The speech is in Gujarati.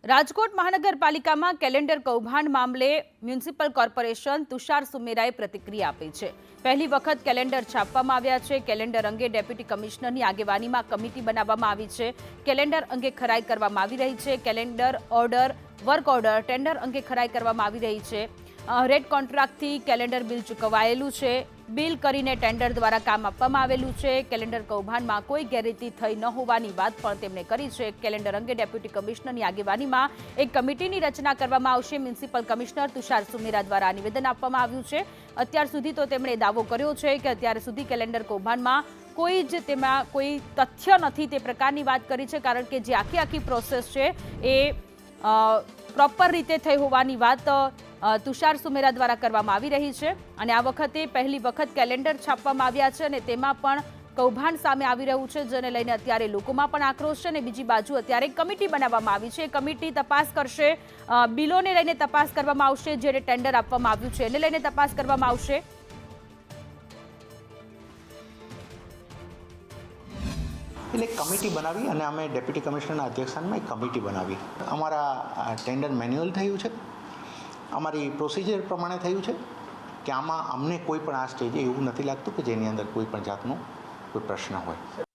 રાજકોટ મહાનગરપાલિકામાં કેલેન્ડર કૌભાંડ મામલે મ્યુનિસિપલ કોર્પોરેશન તુષાર સુમેરાએ પ્રતિક્રિયા આપી છે। પહેલી વખત કેલેન્ડર છાપવામાં આવ્યા છે। કેલેન્ડર અંગે ડેપ્યુટી કમિશનરની આગેવાનીમાં કમિટી બનાવવામાં આવી છે। કેલેન્ડર અંગે ખરાઈ કરવામાં આવી રહી છે। Calendar order, work order, tender અંગે ખરાઈ કરવામાં આવી રહી છે। રેડ કોન્ટ્રાક્ટથી કેલેન્ડર બિલ ચૂકવાયેલું છે। બિલ કરીને ટેન્ડર દ્વારા કામ આપવામાં આવેલું છે। કેલેન્ડર કૌભાંડમાં કોઈ ગેરરીતિ થઈ ન હોવાની વાત પણ તેમણે કરી છે। કેલેન્ડર અંગે ડેપ્યુટી કમિશનરની આગેવાનીમાં એક કમિટીની રચના કરવામાં આવશે। મ્યુનિસિપલ કમિશનર તુષાર સુમેરા દ્વારા નિવેદન આપવામાં આવ્યું છે। અત્યાર સુધી તો તેમણે દાવો કર્યો છે કે અત્યાર સુધી કેલેન્ડર કૌભાંડમાં કોઈ જ તેમાં કોઈ તથ્ય નથી તે પ્રકારની વાત કરી છે, કારણ કે જે આખી પ્રોસેસ છે એ પ્રોપર રીતે થઈ હોવાની વાત તુષાર સુમેરા દ્વારા કરવામાં આવી રહી છે। અને આ વખતે પહેલી વખત કેલેન્ડર છાપવામાં આવ્યા છે અને તેમાં પણ કૌભાંડ સામે આવી રહ્યું છે, જેને લઈને અત્યારે લોકોમાં પણ આક્રોશ છે। અને બીજી બાજુ અત્યારે કમિટી બનાવવામાં આવી છે। કમિટી તપાસ કરશે, બિલોને લઈને તપાસ કરવામાં આવશે, જે ટેન્ડર આપવામાં આવ્યું છે એને લઈને તપાસ કરવામાં આવશે। એટલે કમિટી બનાવી અને અમે ડેપ્યુટી કમિશનરના અધ્યક્ષસ્થાનમાં એક કમિટી બનાવી। અમારા ટેન્ડર મેન્યુઅલ થયું છે, અમારી પ્રોસિજર પ્રમાણે થયું છે કે આમાં અમને કોઈ પણ આ સ્ટેજે એવું નથી લાગતું કે જેની અંદર કોઈ પણ જાતનો કોઈ પ્રશ્ન હોય।